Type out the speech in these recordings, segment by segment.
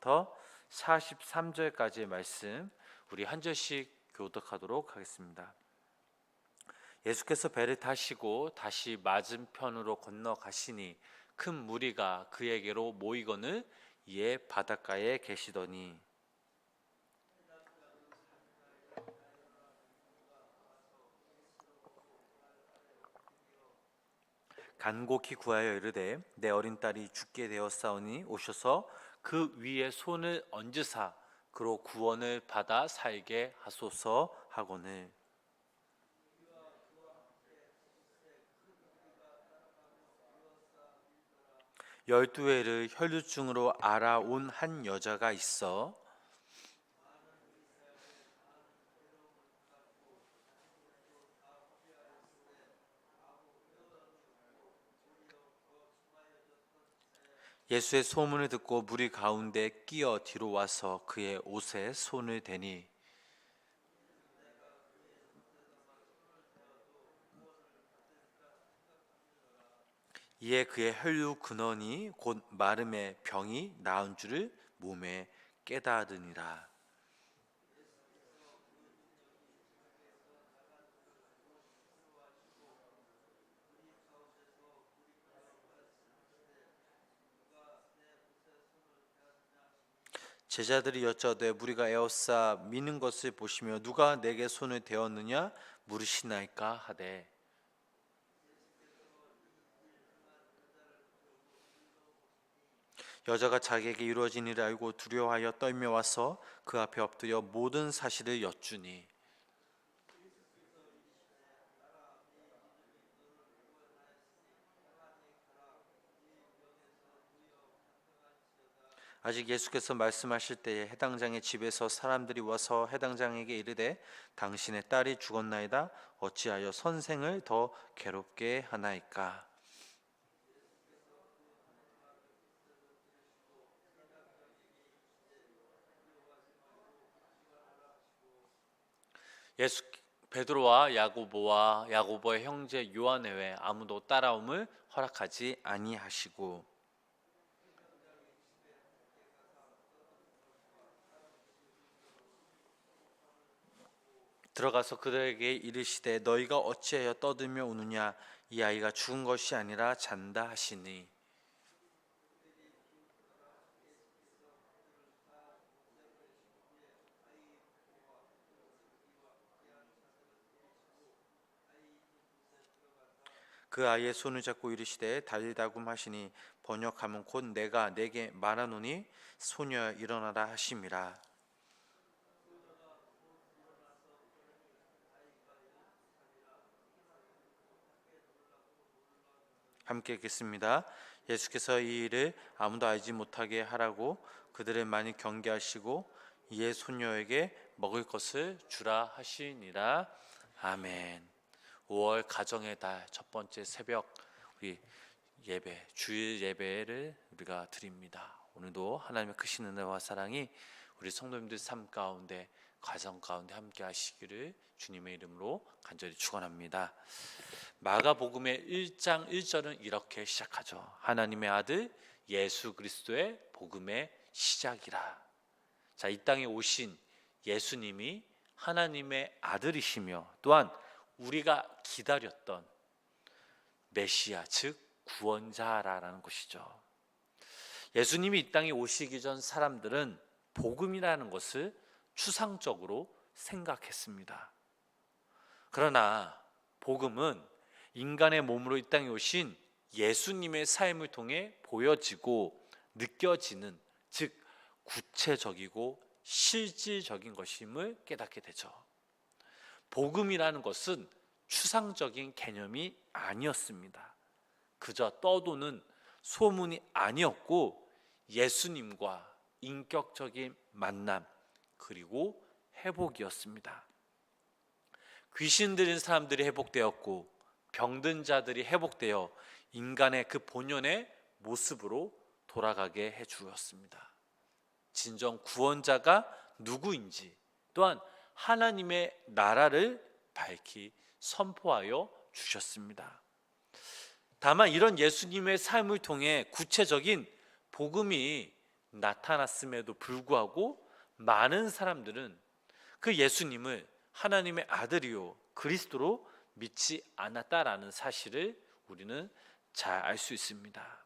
1절부터 43절까지의 말씀 우리 한 절씩 교독하도록 하겠습니다. 예수께서 배를 타시고 다시 맞은편으로 건너가시니 큰 무리가 그에게로 모이거늘 이에 바닷가에 계시더니 간곡히 구하여 이르되 내 어린 딸이 죽게 되었사오니 오셔서 그 위에 손을 얹으사 그로 구원을 받아 살게 하소서 하거늘 열두 해를 혈류증으로 알아온 한 여자가 있어 예수의 소문을 듣고 무리 가운데 끼어 뒤로 와서 그의 옷에 손을 대니 이에 그의 혈류 근원이 곧 마름의 병이 나은 줄을 몸에 깨달으니라. 제자들이 여짜되 무리가 에워싸 미는 것을 보시며 누가 내게 손을 대었느냐 물으시나이까 하되 여자가 자기에게 이루어진 일을 알고 두려워하여 떨며 와서 그 앞에 엎드려 모든 사실을 여쭈니 아직 예수께서 말씀하실 때에 해당장의 집에서 사람들이 와서 해당장에게 이르되 당신의 딸이 죽었나이다 어찌하여 선생을 더 괴롭게 하나이까. 예수 베드로와 야고보와 야고보의 형제 요한 외에 아무도 따라옴을 허락하지 아니하시고 들어가서 그들에게 이르시되 너희가 어찌하여 떠들며 우느냐 이 아이가 죽은 것이 아니라 잔다 하시니 그 아이의 손을 잡고 이르시되 달리다굼 하시니 번역하면 곧 내가 내게 말하노니 소녀 일어나라 하심이라. 함께 읽겠습니다. 예수께서 이 일을 아무도 알지 못하게 하라고 그들을 많이 경계하시고 이에 소녀에게 먹을 것을 주라 하시니라. 아멘. 5월 가정의 달 첫 번째 새벽 우리 예배 주일 예배를 우리가 드립니다. 오늘도 하나님의 크신 은혜와 사랑이 우리 성도님들 삶 가운데 가정 가운데 함께 하시기를 주님의 이름으로 간절히 축원합니다. 마가복음의 1장 1절은 이렇게 시작하죠. 하나님의 아들 예수 그리스도의 복음의 시작이라. 자, 이 땅에 오신 예수님이 하나님의 아들이시며 또한 우리가 기다렸던 메시아 즉 구원자라는 것이죠. 예수님이 이 땅에 오시기 전 사람들은 복음이라는 것을 추상적으로 생각했습니다. 그러나 복음은 인간의 몸으로 이 땅에 오신 예수님의 삶을 통해 보여지고 느껴지는 즉 구체적이고 실질적인 것임을 깨닫게 되죠. 복음이라는 것은 추상적인 개념이 아니었습니다. 그저 떠도는 소문이 아니었고 예수님과 인격적인 만남 그리고 회복이었습니다. 귀신 들린 사람들이 회복되었고 병든 자들이 회복되어 인간의 그 본연의 모습으로 돌아가게 해주었습니다. 진정 구원자가 누구인지 또한 하나님의 나라를 밝히 선포하여 주셨습니다. 다만 이런 예수님의 삶을 통해 구체적인 복음이 나타났음에도 불구하고 많은 사람들은 그 예수님을 하나님의 아들이요 그리스도로 믿지 않았다라는 사실을 우리는 잘 알 수 있습니다.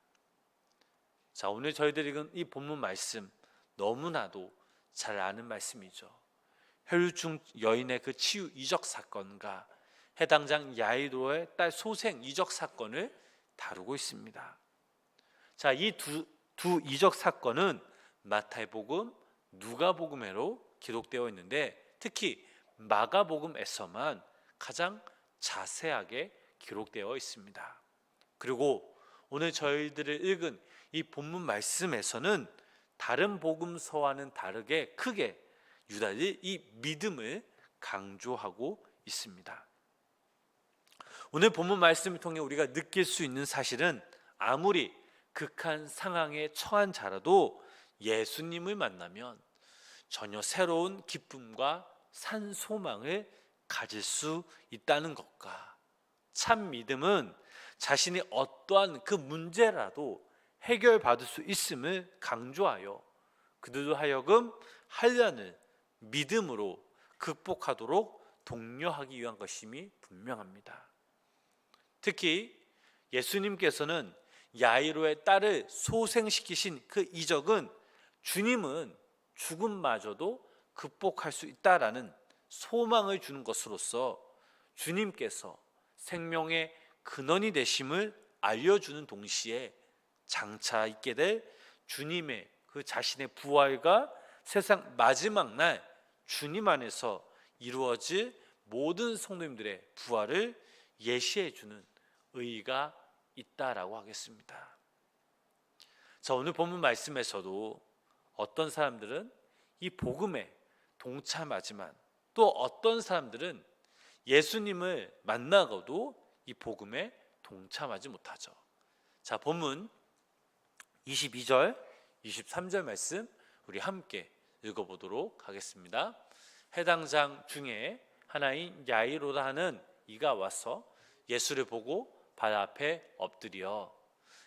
자, 오늘 저희들이 읽은 이 본문 말씀 너무나도 잘 아는 말씀이죠. 혈중 여인의 그 치유 이적 사건과 해당장 야이로의 딸 소생 이적 사건을 다루고 있습니다. 자, 이 두 이적 사건은 마태복음, 누가복음에로 기록되어 있는데 특히 마가복음에서만 가장 자세하게 기록되어 있습니다. 그리고 오늘 저희들을 읽은 이 본문 말씀에서는 다른 복음서와는 다르게 크게 유다의 이 믿음을 강조하고 있습니다. 오늘 본문 말씀을 통해 우리가 느낄 수 있는 사실은 아무리 극한 상황에 처한 자라도 예수님을 만나면 전혀 새로운 기쁨과 산 소망을 가질 수 있다는 것과 참 믿음은 자신이 어떠한 그 문제라도 해결받을 수 있음을 강조하여 그들로 하여금 한란을 믿음으로 극복하도록 독려하기 위한 것임이 분명합니다. 특히 예수님께서는 야이로의 딸을 소생시키신 그 이적은 주님은 죽음마저도 극복할 수 있다라는 소망을 주는 것으로서 주님께서 생명의 근원이 되심을 알려주는 동시에 장차 있게 될 주님의 그 자신의 부활과 세상 마지막 날 주님 안에서 이루어질 모든 성도님들의 부활을 예시해 주는 의의가 있다라고 하겠습니다. 자, 오늘 본문 말씀에서도 어떤 사람들은 이 복음에 동참하지만 또 어떤 사람들은 예수님을 만나고도 이 복음에 동참하지 못하죠. 자, 본문 22절, 23절 말씀 우리 함께 읽어보도록 하겠습니다. 해당 장 중에 하나인 야이로라 하는 이가 와서 예수를 보고 발 앞에 엎드려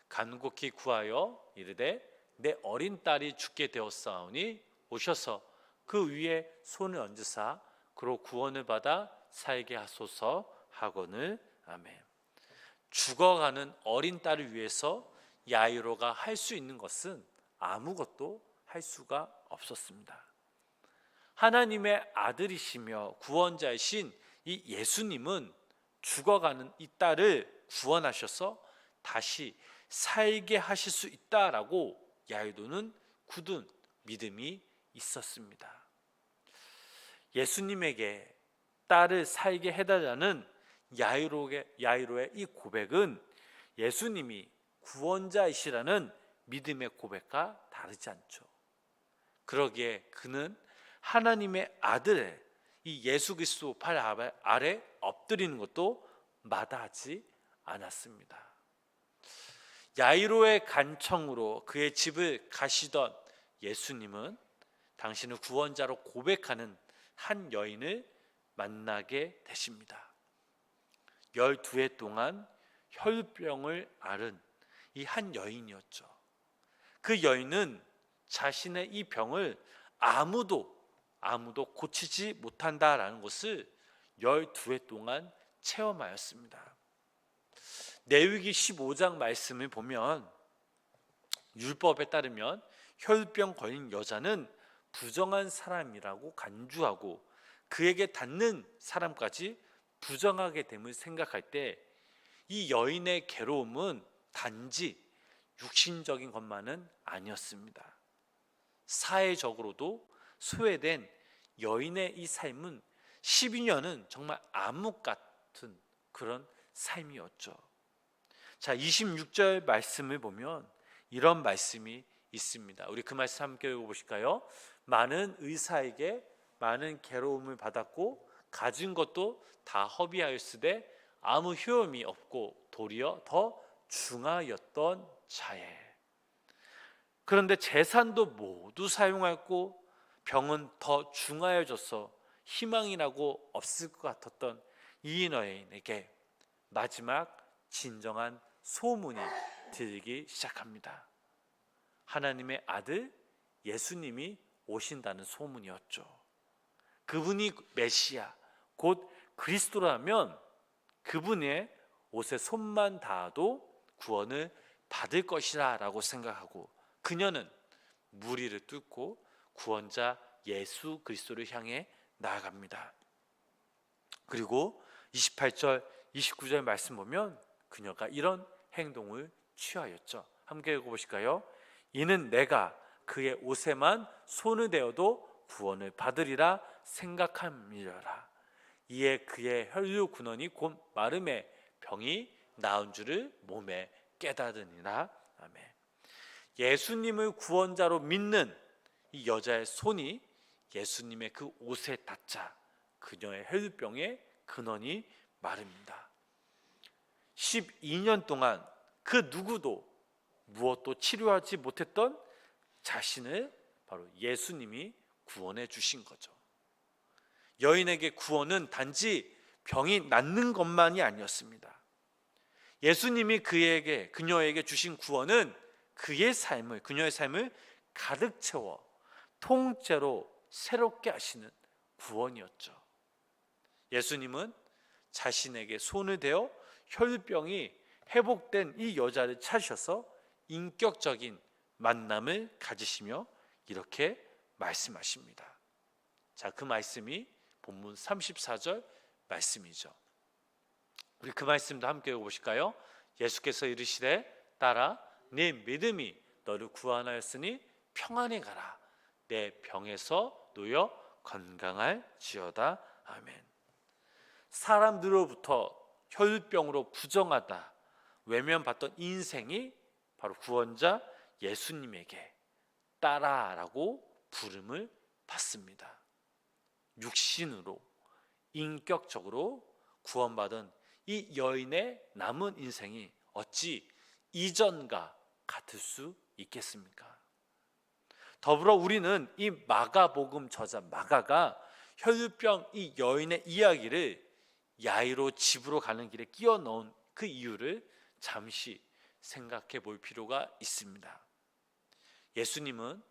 간곡히 구하여 이르되 내 어린 딸이 죽게 되었사오니 오셔서 그 위에 손을 얹으사 그로 구원을 받아 살게 하소서 하거늘. 아멘. 죽어가는 어린 딸을 위해서 야이로가 할 수 있는 것은 아무것도 할 수가 없었습니다. 하나님의 아들이시며 구원자이신 이 예수님은 죽어가는 이 딸을 구원하셔서 다시 살게 하실 수 있다라고 야이로는 굳은 믿음이 있었습니다. 예수님에게 딸을 살게 해달라는 야이로의 이 고백은 예수님이 구원자이시라는 믿음의 고백과 다르지 않죠. 그러기에 그는 하나님의 아들의 이 예수 그리스도 발 아래 엎드리는 것도 마다하지 않았습니다. 야이로의 간청으로 그의 집을 가시던 예수님은 당신을 구원자로 고백하는 한 여인을 만나게 되십니다. 12해 동안 혈병을 앓은 이 한 여인이었죠. 그 여인은 자신의 이 병을 아무도 고치지 못한다라는 것을 12해 동안 체험하였습니다. 레위기 15장 말씀을 보면 율법에 따르면 혈병 걸린 여자는 부정한 사람이라고 간주하고 그에게 닿는 사람까지 부정하게 됨을 생각할 때 이 여인의 괴로움은 단지 육신적인 것만은 아니었습니다. 사회적으로도 소외된 여인의 이 삶은 12년은 정말 암흑 같은 그런 삶이었죠. 자, 26절 말씀을 보면 이런 말씀이 있습니다. 우리 그 말씀 함께 읽어보실까요? 많은 의사에게 많은 괴로움을 받았고 가진 것도 다 허비하였으되 아무 효험이 없고 도리어 더 중하였던 자에. 그런데 재산도 모두 사용하였고 병은 더 중하여져서 희망이라고 없을 것 같았던 이 여인에게 마지막 진정한 소문이 들리기 시작합니다. 하나님의 아들 예수님이 오신다는 소문이었죠. 그분이 메시아, 곧 그리스도라면 그분의 옷에 손만 닿아도 구원을 받을 것이라 라고 생각하고, 그녀는 무리를 뚫고 구원자 예수 그리스도를 향해 나아갑니다. 그리고 28절 29절 말씀 보면 그녀가 이런 행동을 취하였죠. 함께 읽어보실까요? 이는 내가 그의 옷에만 손을 대어도 구원을 받으리라 생각함이라. 이에 그의 혈류 근원이 곧 마름에 병이 나은 줄을 몸에 깨달으니라. 아멘. 예수님을 구원자로 믿는 이 여자의 손이 예수님의 그 옷에 닿자 그녀의 혈류병의 근원이 마릅니다. 12년 동안 그 누구도 무엇도 치료하지 못했던 자신을 바로 예수님이 구원해 주신 거죠. 여인에게 구원은 단지 병이 낫는 것만이 아니었습니다. 예수님이 그녀에게 주신 구원은 그녀의 삶을 가득 채워 통째로 새롭게 하시는 구원이었죠. 예수님은 자신에게 손을 대어 혈병이 회복된 이 여자를 찾으셔서 인격적인 만남을 가지시며 이렇게 말씀하십니다. 자, 그 말씀이 본문 34절 말씀이죠. 우리 그 말씀도 함께 읽어보실까요? 예수께서 이르시되 딸아, 네 믿음이 너를 구원하였으니 평안히 가라. 내 병에서 놓여 건강할지어다. 아멘. 사람들로부터 혈병으로 부정하다 외면받던 인생이 바로 구원자 예수님에게 딸아라고 부름을 받습니다. 육신으로 인격적으로 구원받은 이 여인의 남은 인생이 어찌 이전과 같을 수 있겠습니까? 더불어 우리는 이 마가복음 저자 마가가 혈류병 이 여인의 이야기를 야이로 집으로 가는 길에 끼워 넣은 그 이유를 잠시 생각해 볼 필요가 있습니다. 예수님은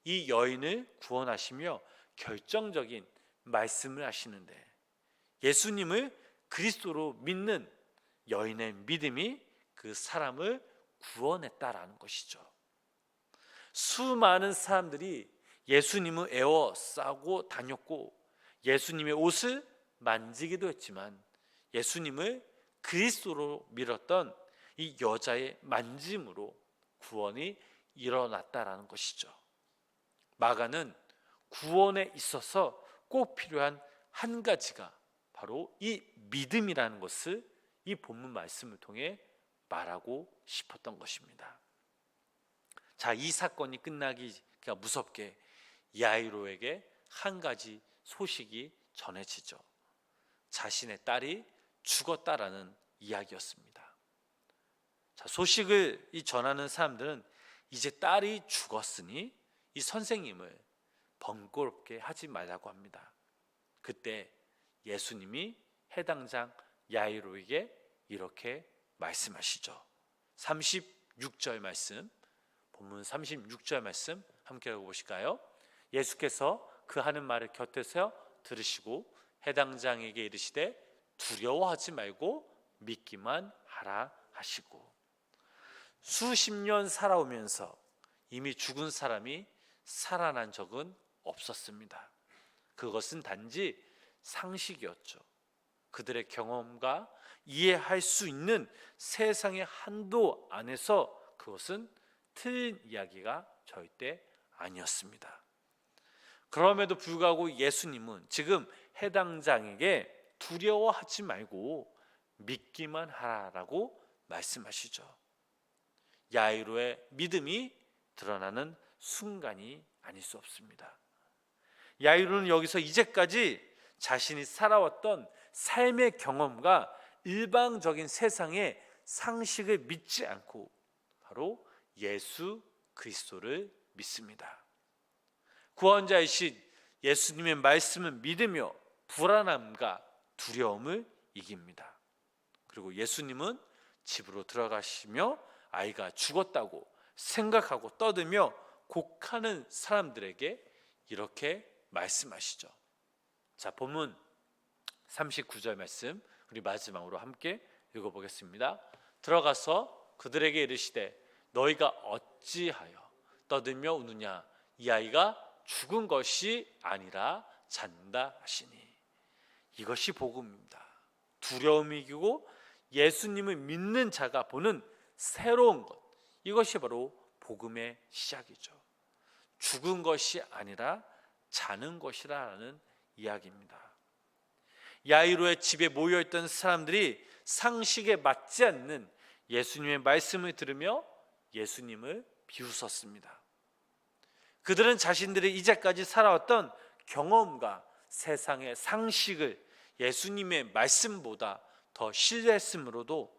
이 여인을 구원하시며 결정적인 말씀을 하시는데, 예수님을 그리스도로 믿는 여인의 믿음이 그 사람을 구원했다라는 것이죠. 수많은 사람들이 예수님을 에워싸고 다녔고 예수님의 옷을 만지기도 했지만 예수님을 그리스도로 믿었던 이 여자의 만짐으로 구원이 일어났다라는 것이죠. 마가는 구원에 있어서 꼭 필요한 한 가지가 바로 이 믿음이라는 것을 이 본문 말씀을 통해 말하고 싶었던 것입니다. 자, 이 사건이 끝나기가 무섭게 야이로에게 한 가지 소식이 전해지죠. 자신의 딸이 죽었다라는 이야기였습니다. 자, 소식을 전하는 사람들은 이제 딸이 죽었으니 이 선생님을 번거롭게 하지 말라고 합니다. 그때 예수님이 해당장 야이로에게 이렇게 말씀하시죠. 36절 말씀, 본문 36절 말씀 함께 읽어보실까요? 예수께서 그 하는 말을 곁에서 들으시고 해당장에게 이르시되 두려워하지 말고 믿기만 하라 하시고, 수십 년 살아오면서 이미 죽은 사람이 살아난 적은 없었습니다. 그것은 단지 상식이었죠. 그들의 경험과 이해할 수 있는 세상의 한도 안에서 그것은 틀린 이야기가 절대 아니었습니다. 그럼에도 불구하고 예수님은 지금 해당장에게 두려워하지 말고 믿기만 하라고 말씀하시죠. 야이로의 믿음이 드러나는 순간이 아닐 수 없습니다. 야이로는 여기서 이제까지 자신이 살아왔던 삶의 경험과 일방적인 세상의 상식을 믿지 않고 바로 예수 그리스도를 믿습니다. 구원자이신 예수님의 말씀을 믿으며 불안함과 두려움을 이깁니다. 그리고 예수님은 집으로 들어가시며 아이가 죽었다고 생각하고 떠들며 곡하는 사람들에게 이렇게 말씀하시죠. 자, 본문 39절 말씀 우리 마지막으로 함께 읽어보겠습니다. 들어가서 그들에게 이르시되 너희가 어찌하여 떠들며 우느냐? 이 아이가 죽은 것이 아니라 잔다 하시니. 이것이 복음입니다. 두려움이 이기고 예수님을 믿는 자가 보는 새로운 것, 이것이 바로 복음의 시작이죠. 죽은 것이 아니라 자는 것이라는 이야기입니다. 야이로의 집에 모여있던 사람들이 상식에 맞지 않는 예수님의 말씀을 들으며 예수님을 비웃었습니다. 그들은 자신들이 이제까지 살아왔던 경험과 세상의 상식을 예수님의 말씀보다 더 신뢰했으므로도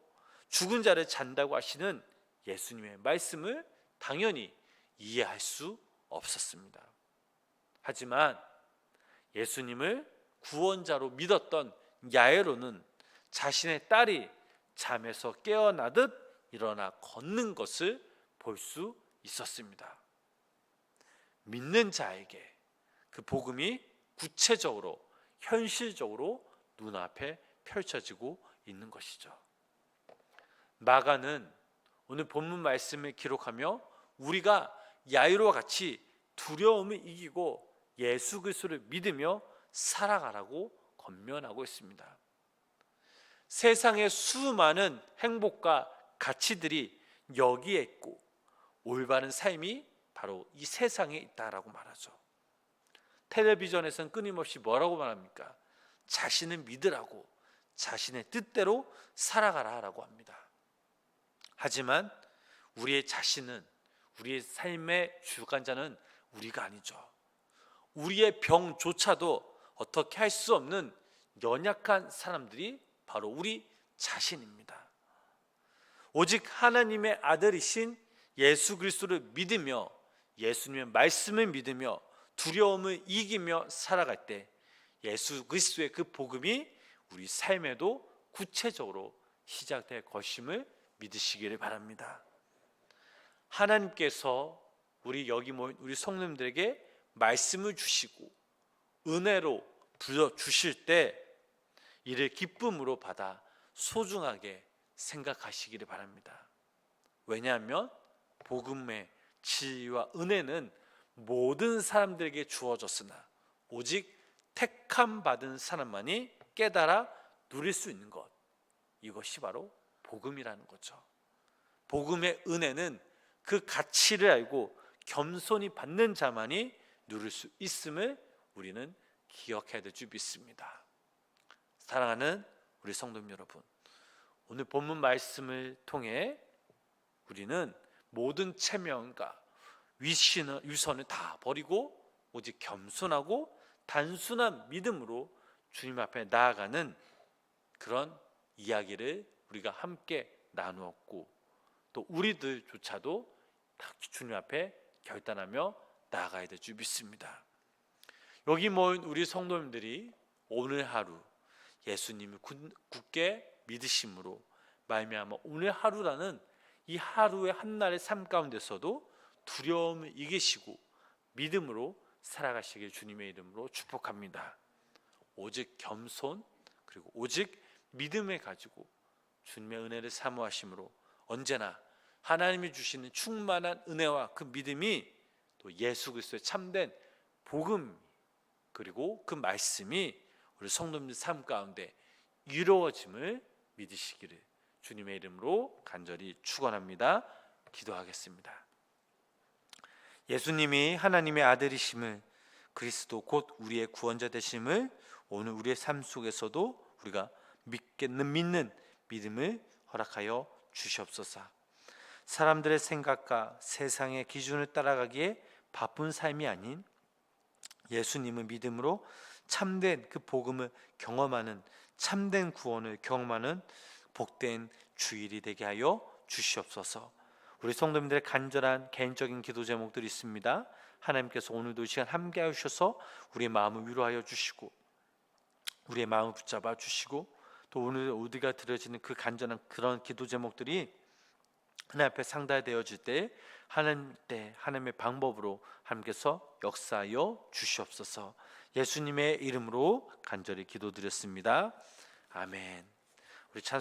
죽은 자를 잔다고 하시는 예수님의 말씀을 당연히 이해할 수 없었습니다. 하지만 예수님을 구원자로 믿었던 야이로는 자신의 딸이 잠에서 깨어나듯 일어나 걷는 것을 볼 수 있었습니다. 믿는 자에게 그 복음이 구체적으로 현실적으로 눈앞에 펼쳐지고 있는 것이죠. 마가는 오늘 본문 말씀을 기록하며 우리가 야이로와 같이 두려움을 이기고 예수 그리스도를 믿으며 살아가라고 권면하고 있습니다. 세상의 수많은 행복과 가치들이 여기에 있고 올바른 삶이 바로 이 세상에 있다라고 말하죠. 텔레비전에서는 끊임없이 뭐라고 말합니까? 자신을 믿으라고, 자신의 뜻대로 살아가라라고 합니다. 하지만 우리의 자신은, 우리의 삶의 주관자는 우리가 아니죠. 우리의 병조차도 어떻게 할 수 없는 연약한 사람들이 바로 우리 자신입니다. 오직 하나님의 아들이신 예수 그리스도를 믿으며 예수님의 말씀을 믿으며 두려움을 이기며 살아갈 때 예수 그리스도의 그 복음이 우리 삶에도 구체적으로 시작될 것임을 믿으시기를 바랍니다. 하나님께서 우리 여기 모인 우리 성도님들에게 말씀을 주시고 은혜로 불러주실 때 이를 기쁨으로 받아 소중하게 생각하시기를 바랍니다. 왜냐하면 복음의 지혜와 은혜는 모든 사람들에게 주어졌으나 오직 택함 받은 사람만이 깨달아 누릴 수 있는 것, 이것이 바로 복음이라는 거죠. 복음의 은혜는 그 가치를 알고 겸손히 받는 자만이 누릴 수 있음을 우리는 기억해야 될 줄 믿습니다. 사랑하는 우리 성도 여러분, 오늘 본문 말씀을 통해 우리는 모든 체면과 위선을 다 버리고 오직 겸손하고 단순한 믿음으로 주님 앞에 나아가는 그런 이야기를 우리가 함께 나누었고, 또 우리들조차도 주님 앞에 결단하며 나아가야 될 줄 믿습니다. 여기 모인 우리 성도님들이 오늘 하루 예수님을 굳게 믿으심으로 말미암아 오늘 하루라는 이 하루의 한날의 삶 가운데서도 두려움을 이기시고 믿음으로 살아가시길 주님의 이름으로 축복합니다. 오직 겸손 그리고 오직 믿음을 가지고 주님의 은혜를 사모하심으로 언제나 하나님이 주시는 충만한 은혜와 그 믿음이 또 예수 그리스도의 참된 복음 그리고 그 말씀이 우리 성도님들 삶 가운데 이루어짐을 믿으시기를 주님의 이름으로 간절히 축원합니다. 기도하겠습니다. 예수님이 하나님의 아들이심을, 그리스도 곧 우리의 구원자 되심을 오늘 우리의 삶 속에서도 우리가 믿는 믿음을 허락하여 주시옵소서. 사람들의 생각과 세상의 기준을 따라가기에 바쁜 삶이 아닌 예수님을 믿음으로 참된 그 복음을 경험하는, 참된 구원을 경험하는 복된 주일이 되게 하여 주시옵소서. 우리 성도님들의 간절한 개인적인 기도 제목들이 있습니다. 하나님께서 오늘도 이 시간 함께 하셔서 우리의 마음을 위로하여 주시고 우리의 마음을 붙잡아 주시고 또 오늘 우리가 드려지는 그 간절한 그런 기도 제목들이 하나님 앞에 상달되어질 때 하나님 때 하나님의 방법으로 하나님께서 역사하여 주시옵소서. 예수님의 이름으로 간절히 기도드렸습니다. 아멘. 우리 찬송